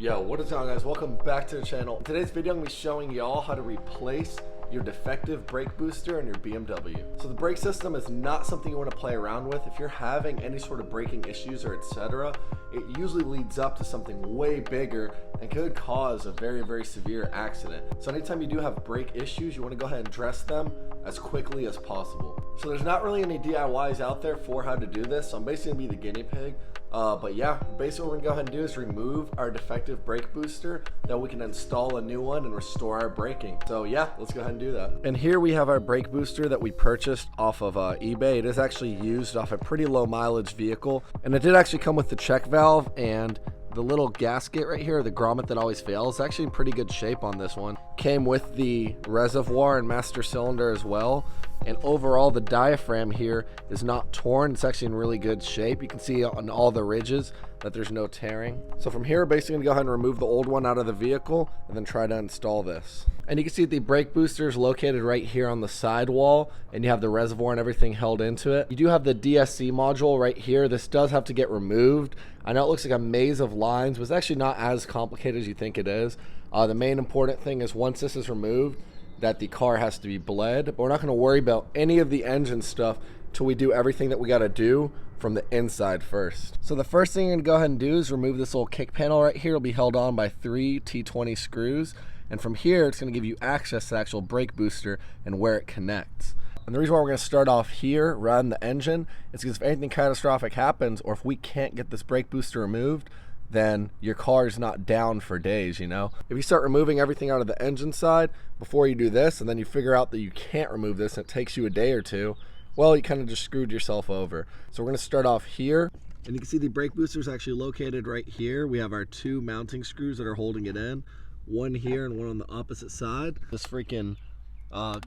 Yo, what is up guys? Welcome back to the channel. In today's video, I'm going to be showing y'all how to replace your defective brake booster on your BMW. So the brake system is not something you want to play around with. If you're having any sort of braking issues or etc., it usually leads up to something way bigger and could cause a very severe accident. So anytime you do have brake issues, you want to go ahead and address them as quickly as possible. So there's not really any DIYs out there for how to do this, so I'm basically going to be the guinea pig. But yeah, basically what we're gonna go ahead and do is remove our defective brake booster, that we can install a new one and restore our braking. So yeah, let's go ahead and do that. And here we have our brake booster that we purchased off of eBay. It is actually used off a pretty low mileage vehicle, and it did actually come with the check valve and the little gasket right here, the grommet that always fails. It's actually in pretty good shape on this one. Came with the reservoir and master cylinder as well. And overall, the diaphragm here is not torn. It's actually in really good shape. You can see on all the ridges that there's no tearing. So from here, basically gonna go ahead and remove the old one out of the vehicle and then try to install this. And you can see the brake booster is located right here on the sidewall, and you have the reservoir and everything held into it. You do have the Dsc module right here. This does have to get removed. I know it looks like a maze of lines, but it's actually not as complicated as you think it is. The main important thing is once this is removed, that the car has to be bled, but we're not going to worry about any of the engine stuff till we do everything that we got to do from the inside first. So the first thing you're going to go ahead and do is remove this little kick panel right here. It'll be held on by 3 T20 screws, and from here it's going to give you access to the actual brake booster and where it connects. And the reason why we're going to start off here rather than the engine is because if anything catastrophic happens, or if we can't get this brake booster removed, then your car is not down for days, you know? If you start removing everything out of the engine side before you do this, and then you figure out that you can't remove this and it takes you a day or two, well, you kind of just screwed yourself over. So we're gonna start off here, and you can see the brake booster is actually located right here. We have our 2 mounting screws that are holding it in, one here and one on the opposite side. This freaking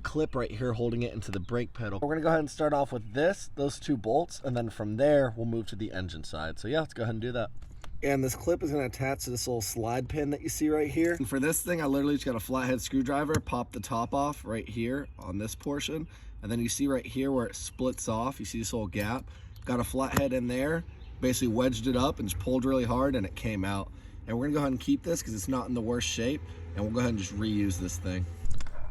clip right here holding it into the brake pedal. We're gonna go ahead and start off with those 2 bolts, and then from there, we'll move to the engine side. So yeah, let's go ahead and do that. And this clip is going to attach to this little slide pin that you see right here. And for this thing, I literally just got a flathead screwdriver, pop the top off right here on this portion. And then you see right here where it splits off, you see this little gap. Got a flathead in there, basically wedged it up and just pulled really hard and it came out. And we're going to go ahead and keep this because it's not in the worst shape. And we'll go ahead and just reuse this thing.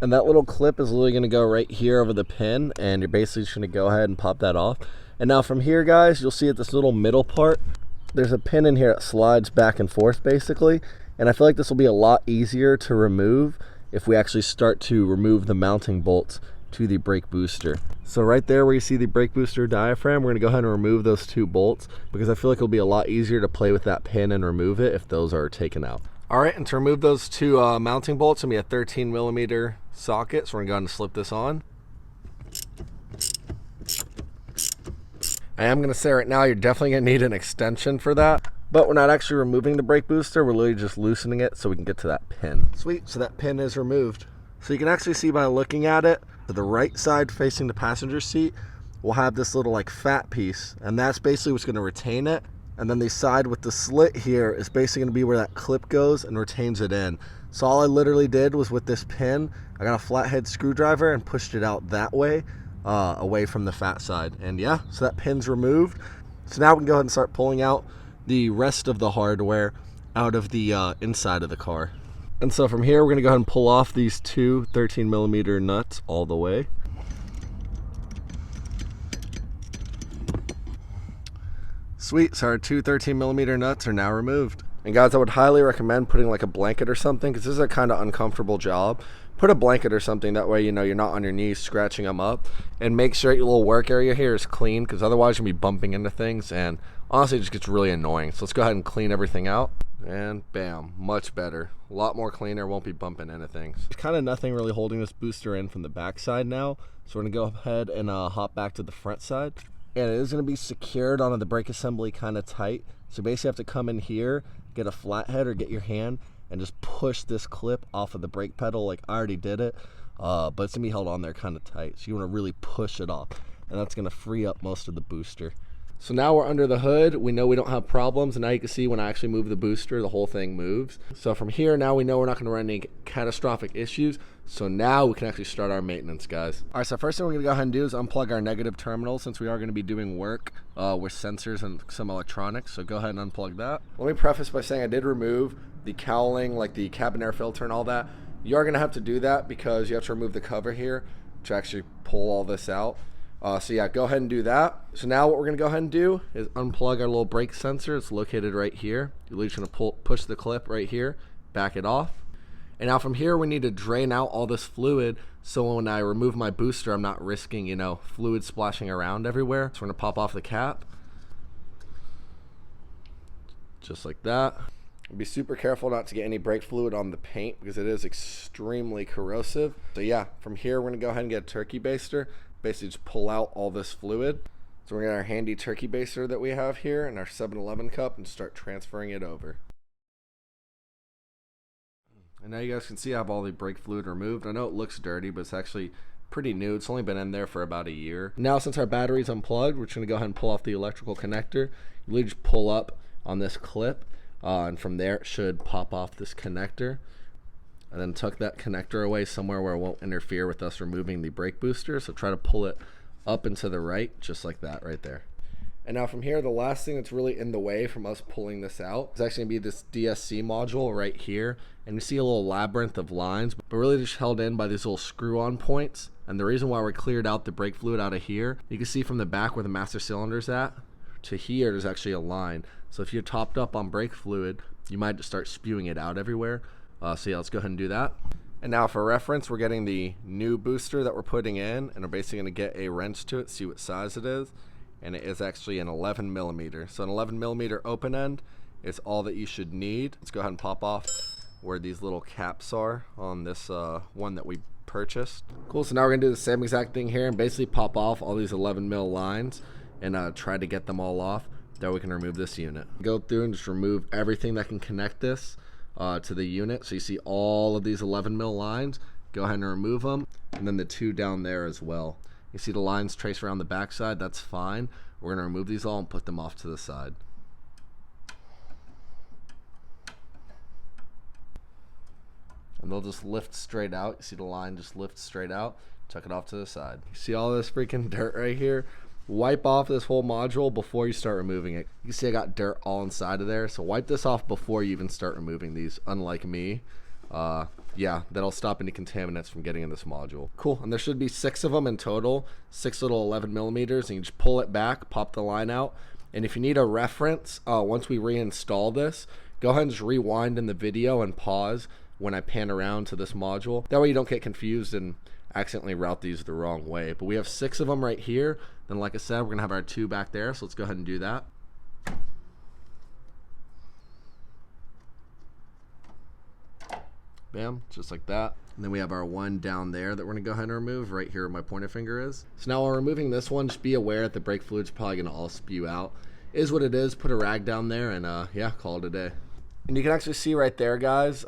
And that little clip is literally going to go right here over the pin. And you're basically just going to go ahead and pop that off. And now from here, guys, you'll see at this little middle part, there's a pin in here that slides back and forth basically, and I feel like this will be a lot easier to remove if we actually start to remove the mounting bolts to the brake booster. So right there where you see the brake booster diaphragm, we're going to go ahead and remove those 2 bolts because I feel like it'll be a lot easier to play with that pin and remove it if those are taken out. Alright, and to remove those 2 mounting bolts, it'll be a 13mm socket, so we're going to go ahead and slip this on. I am going to say right now, you're definitely going to need an extension for that, but we're not actually removing the brake booster. We're literally just loosening it so we can get to that pin. Sweet, so that pin is removed. So you can actually see by looking at it, to the right side facing the passenger seat, we'll have this little like fat piece, and that's basically what's going to retain it. And then the side with the slit here is basically going to be where that clip goes and retains it in. So all I literally did was with this pin, I got a flathead screwdriver and pushed it out that way, away from the fat side. And yeah, so that pin's removed. So now we can go ahead and start pulling out the rest of the hardware out of the inside of the car. And so from here, we're gonna go ahead and pull off these 2 13mm nuts all the way. Sweet, so our 2 13mm nuts are now removed. And guys, I would highly recommend putting like a blanket or something, because this is a kind of uncomfortable job. Put a blanket or something, that way you know you're not on your knees scratching them up. And make sure your little work area here is clean, because otherwise you're going to be bumping into things, and honestly it just gets really annoying. So let's go ahead and clean everything out, and bam, much better. A lot more cleaner, won't be bumping into things. There's kind of nothing really holding this booster in from the back side now, so we're going to go ahead and hop back to the front side. And it is going to be secured onto the brake assembly kind of tight, so basically you have to come in here, get a flathead or get your hand, and just push this clip off of the brake pedal like I already did it, but it's gonna be held on there kind of tight, so you want to really push it off, and that's gonna free up most of the booster. So now we're under the hood, we know we don't have problems, and now you can see when I actually move the booster, the whole thing moves. So from here, now we know we're not gonna run any catastrophic issues, so now we can actually start our maintenance, guys. All right, so first thing we're gonna go ahead and do is unplug our negative terminal, since we are gonna be doing work with sensors and some electronics, so go ahead and unplug that. Let me preface by saying I did remove the cowling, like the cabin air filter and all that, you are going to have to do that because you have to remove the cover here to actually pull all this out. So yeah, go ahead and do that. So now what we're going to go ahead and do is unplug our little brake sensor. It's located right here. You're just going to push the clip right here, back it off. And now from here, we need to drain out all this fluid so when I remove my booster, I'm not risking, you know, fluid splashing around everywhere. So we're going to pop off the cap. Just like that. Be super careful not to get any brake fluid on the paint because it is extremely corrosive. So yeah, from here, we're going to go ahead and get a turkey baster. Basically just pull out all this fluid. So we're going to get our handy turkey baster that we have here in our 7-Eleven cup and start transferring it over. And now you guys can see I have all the brake fluid removed. I know it looks dirty, but it's actually pretty new. It's only been in there for about a year. Now since our battery's unplugged, we're just going to go ahead and pull off the electrical connector. You literally just pull up on this clip, and from there it should pop off this connector. And then tuck that connector away somewhere where it won't interfere with us removing the brake booster. So try to pull it up and to the right, just like that right there. And now from here, the last thing that's really in the way from us pulling this out is actually going to be this Dsc module right here. And you see a little labyrinth of lines, but really just held in by these little screw-on points. And the reason why we cleared out the brake fluid out of here, you can see from the back where the master cylinder's at to here, there's actually a line. So if you're topped up on brake fluid, you might just start spewing it out everywhere. So yeah, let's go ahead and do that. And now for reference, we're getting the new booster that we're putting in, and we're basically going to get a wrench to it, see what size it is. And it is actually an 11mm. So an 11mm open end is all that you should need. Let's go ahead and pop off where these little caps are on this one that we purchased. Cool, so now we're gonna do the same exact thing here and basically pop off all these 11mm lines and try to get them all off. That we can remove this unit. Go through and just remove everything that can connect this to the unit. So you see all of these 11mm lines. Go ahead and remove them, and then the two down there as well. You see the lines traced around the backside, that's fine. We're gonna remove these all and put them off to the side. And they'll just lift straight out. You see the line just lift straight out, tuck it off to the side. You see all this freaking dirt right here? Wipe off this whole module before you start removing it. You can see I got dirt all inside of there, so wipe this off before you even start removing these, unlike me. Yeah, that'll stop any contaminants from getting in this module. Cool, and there should be 6 of them in total, 6 little 11mm, and you just pull it back, pop the line out. And if you need a reference, once we reinstall this, go ahead and just rewind in the video and pause when I pan around to this module. That way you don't get confused and accidentally route these the wrong way. But we have 6 of them right here. Then like I said, we're gonna have our 2 back there, so let's go ahead and do that. Bam, just like that. And then we have our one down there that we're gonna go ahead and remove right here where my pointer finger is. So now while removing this one, just be aware that the brake fluid's probably gonna all spew out. Is what it is, put a rag down there and yeah, call it a day. And you can actually see right there, guys,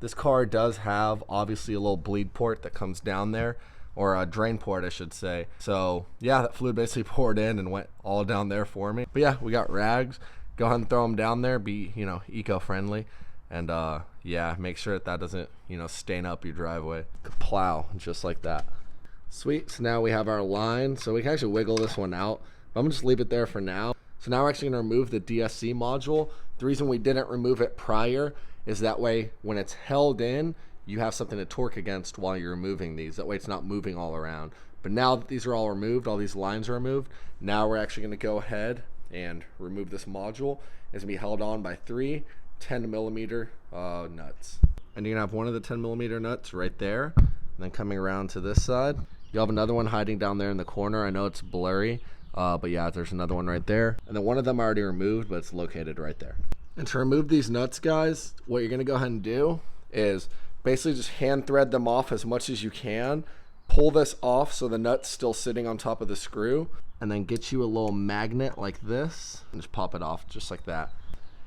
this car does have obviously a little bleed port that comes down there, or a drain port I should say. So yeah, that fluid basically poured in and went all down there for me. But yeah, we got rags. Go ahead and throw them down there, be, you know, eco-friendly. And yeah, make sure that that doesn't, you know, stain up your driveway. Plow, just like that. Sweet, so now we have our line. So we can actually wiggle this one out. But I'm gonna just leave it there for now. So now we're actually gonna remove the DSC module. The reason we didn't remove it prior is that way when it's held in, you have something to torque against while you're removing these. That way it's not moving all around. But now that these are all removed, all these lines are removed, now we're actually gonna go ahead and remove this module. It's gonna be held on by 3 10mm nuts. And you're gonna have one of the 10mm nuts right there. And then coming around to this side, you'll have another one hiding down there in the corner. I know it's blurry, but yeah, there's another one right there. And then one of them I already removed, but it's located right there. And to remove these nuts, guys, what you're gonna go ahead and do is basically just hand thread them off as much as you can. Pull this off so the nut's still sitting on top of the screw, and then get you a little magnet like this and just pop it off just like that.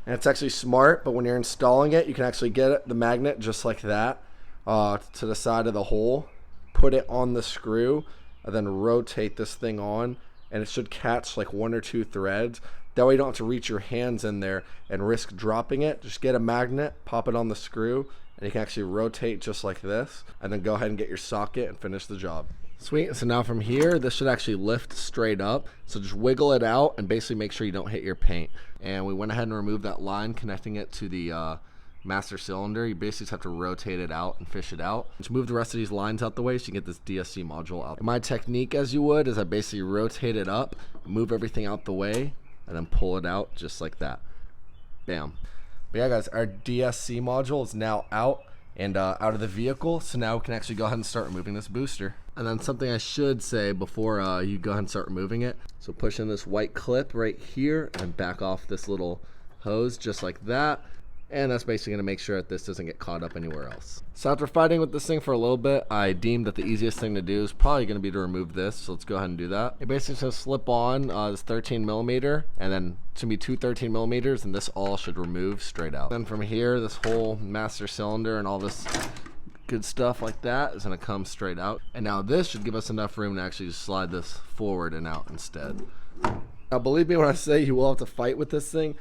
And it's actually smart, but when you're installing it, you can actually get it, the magnet just like that to the side of the hole, put it on the screw, and then rotate this thing on, and it should catch like 1 or 2 threads. That way you don't have to reach your hands in there and risk dropping it. Just get a magnet, pop it on the screw, and you can actually rotate just like this, and then go ahead and get your socket and finish the job. Sweet, so now from here, this should actually lift straight up. So just wiggle it out and basically make sure you don't hit your paint. And we went ahead and removed that line connecting it to the master cylinder, you basically just have to rotate it out and fish it out. Just move the rest of these lines out the way so you can get this Dsc module out. My technique, as you would, is I basically rotate it up, move everything out the way, and then pull it out just like that. Bam. But yeah, guys, our Dsc module is now out and out of the vehicle, so now we can actually go ahead and start removing this booster. And then something I should say before you go ahead and start removing it, so push in this white clip right here and back off this little hose just like that. And that's basically going to make sure that this doesn't get caught up anywhere else. So after fighting with this thing for a little bit, I deemed that the easiest thing to do is probably going to be to remove this. So let's go ahead and do that. It basically just slip on this 13 millimeter, and then it's going to be two 13 millimeters, and this all should remove straight out. Then from here, this whole master cylinder and all this good stuff like that is going to come straight out. And now this should give us enough room to actually just slide this forward and out instead. Now believe me when I say you will have to fight with this thing.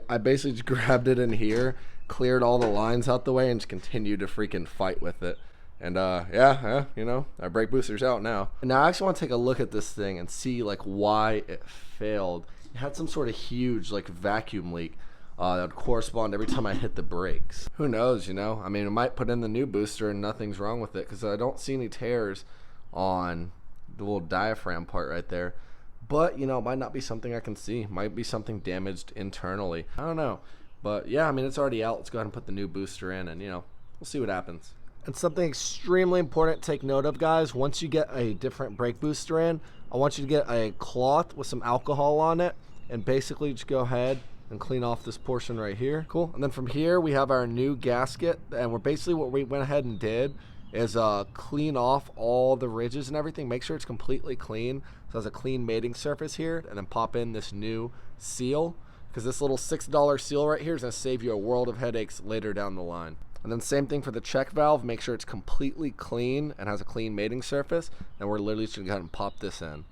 I basically just grabbed it in here, cleared all the lines out the way, and just continued to freaking fight with it. And yeah, you know, our brake booster's out now. And now I actually want to take a look at this thing and see like why it failed. It had some sort of huge like vacuum leak that would correspond every time I hit the brakes. Who knows, you know? I mean, I might put in the new booster and nothing's wrong with it, because I don't see any tears on the little diaphragm part right there. But, you know, it might not be something I can see. It might be something damaged internally. I don't know. But, yeah, I mean, it's already out. Let's go ahead and put the new booster in and, you know, we'll see what happens. And something extremely important to take note of, guys, once you get a different brake booster in, I want you to get a cloth with some alcohol on it and basically just go ahead and clean off this portion right here. Cool. And then from here, we have our new gasket. And we're basically what we went ahead and did is clean off all the ridges and everything. Make sure it's completely clean. So it has a clean mating surface here, and then pop in this new seal, because this little $6 seal right here is going to save you a world of headaches later down the line. And then same thing for the check valve. Make sure it's completely clean and has a clean mating surface, and we're literally just going to go ahead and pop this in.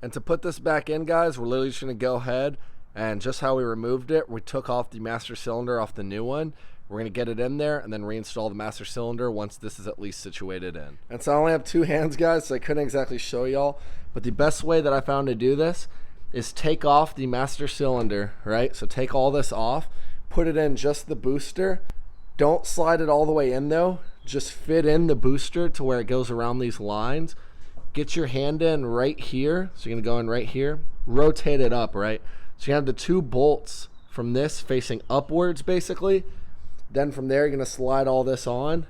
And to put this back in, guys, we're literally just going to go ahead and just how we removed it, we took off the master cylinder off the new one. We're going to get it in there and then reinstall the master cylinder once this is at least situated in. And so I only have two hands, guys, so I couldn't exactly show y'all. But the best way that I found to do this is take off the master cylinder, right? So take all this off, put it in just the booster. Don't slide it all the way in though. Just fit in the booster to where it goes around these lines. Get your hand in right here. So you're going to go in right here. Rotate it up, right? So you have the two bolts from this facing upwards basically. Then from there, you're going to slide all this on,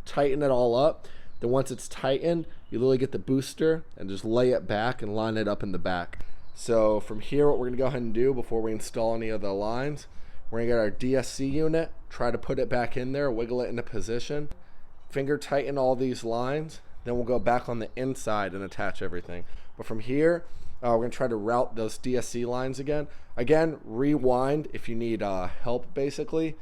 tighten it all up. Then once it's tightened, you literally get the booster and just lay it back and line it up in the back. So from here, what we're going to go ahead and do before we install any of the lines, we're going to get our DSC unit, try to put it back in there, wiggle it into position, finger tighten all these lines. Then we'll go back on the inside and attach everything. But from here, we're going to try to route those DSC lines again. Again, rewind if you need help basically.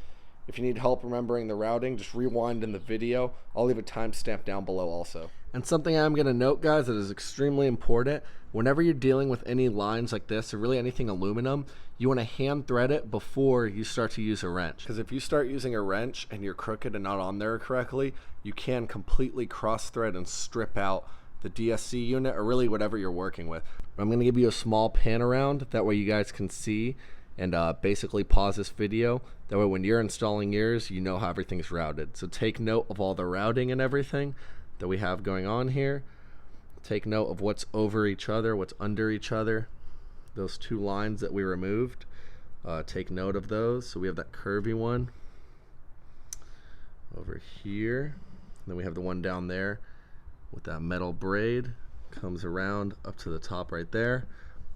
If you need help remembering the routing, just rewind in the video. I'll leave a timestamp down below also. And something I'm going to note, guys, that is extremely important. Whenever you're dealing with any lines like this, or really anything aluminum, you want to hand thread it before you start to use a wrench. Because if you start using a wrench and you're crooked and not on there correctly, you can completely cross thread and strip out the DSC unit or really whatever you're working with. But I'm going to give you a small pan around. That way you guys can see and basically pause this video. That way when you're installing yours, you know how everything's routed. So take note of all the routing and everything that we have going on here. Take note of what's over each other, what's under each other. Those two lines that we removed, take note of those. So we have that curvy one over here. And then we have the one down there with that metal braid. Comes around up to the top right there.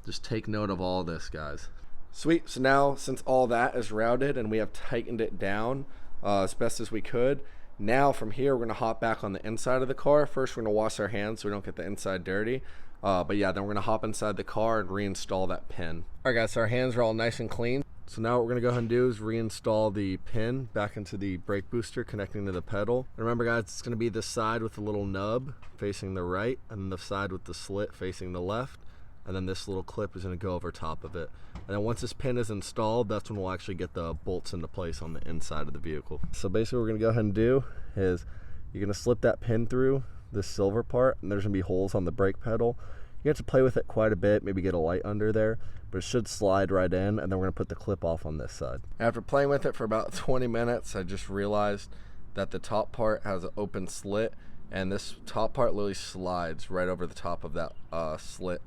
Just take note of all this, guys. Sweet. So now since all that is routed and we have tightened it down as best as we could, now from here we're going to hop back on the inside of the car. First we're going to wash our hands so we don't get the inside dirty. But yeah, then we're going to hop inside the car and reinstall that pin. Alright guys, so our hands are all nice and clean. So now what we're going to go ahead and do is reinstall the pin back into the brake booster connecting to the pedal. And remember guys, it's going to be the side with the little nub facing the right and the side with the slit facing the left. And then this little clip is going to go over top of it. And then once this pin is installed, that's when we'll actually get the bolts into place on the inside of the vehicle. So basically what we're going to go ahead and do is you're going to slip that pin through this silver part, and there's going to be holes on the brake pedal. You have to play with it quite a bit, maybe get a light under there, but it should slide right in, and then we're gonna put the clip off on this side. After playing with it for about 20 minutes, I just realized that the top part has an open slit, and this top part literally slides right over the top of that slit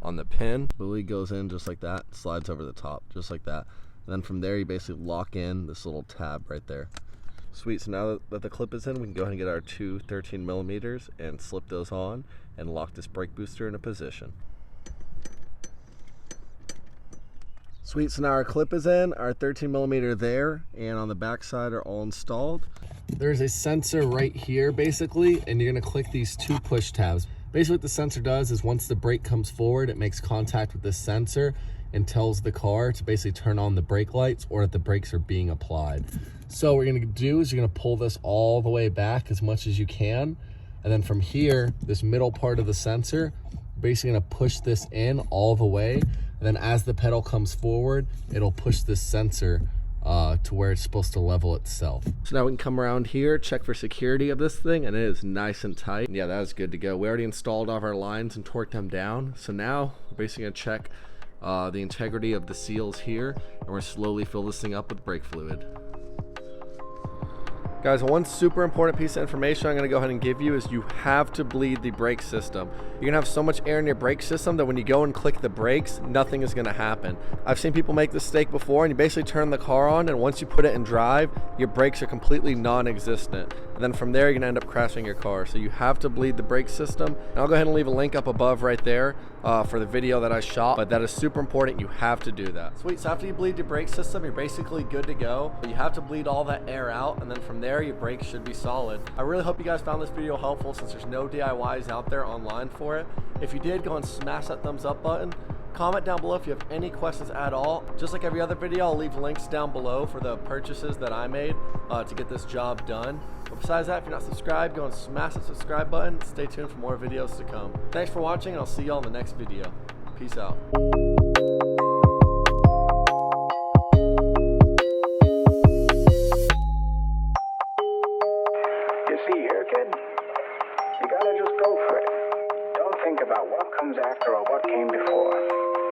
on the pin. Buoy goes in just like that, slides over the top, just like that. And then from there, you basically lock in this little tab right there. Sweet, so now that the clip is in, we can go ahead and get our two 13mm and slip those on and lock this brake booster into position. Sweet, so now our clip is in, our 13mm there, and on the back side are all installed. There's a sensor right here basically, and you're gonna click these two push tabs. Basically what the sensor does is once the brake comes forward, it makes contact with this sensor and tells the car to basically turn on the brake lights or that the brakes are being applied. So what you're gonna do is you're gonna pull this all the way back as much as you can. And then from here, this middle part of the sensor, basically gonna push this in all the way. And then as the pedal comes forward, it'll push this sensor to where it's supposed to level itself. So now we can come around here, check for security of this thing, and it is nice and tight. Yeah, that is good to go. We already installed all of our lines and torqued them down. So now we're basically gonna check the integrity of the seals here, and we're slowly fill this thing up with brake fluid. Guys, one super important piece of information I'm gonna go ahead and give you is you have to bleed the brake system. You're gonna have so much air in your brake system that when you go and click the brakes, nothing is gonna happen. I've seen people make this mistake before, and you basically turn the car on, and once you put it in drive, your brakes are completely non-existent. And then from there, you're gonna end up crashing your car. So you have to bleed the brake system. And I'll go ahead and leave a link up above right there for the video that I shot, but that is super important. You have to do that. Sweet, so after you bleed your brake system, you're basically good to go. You have to bleed all that air out, and then from there, your brakes should be solid. I really hope you guys found this video helpful since there's no DIYs out there online for it. If you did, go and smash that thumbs up button. Comment down below if you have any questions at all. Just like every other video, I'll leave links down below for the purchases that I made to get this job done. But besides that, if you're not subscribed, go and smash the subscribe button. Stay tuned for more videos to come. Thanks for watching, and I'll see y'all in the next video. Peace out. You see here, kid? You gotta just go for it. Don't think about what comes after or what came before.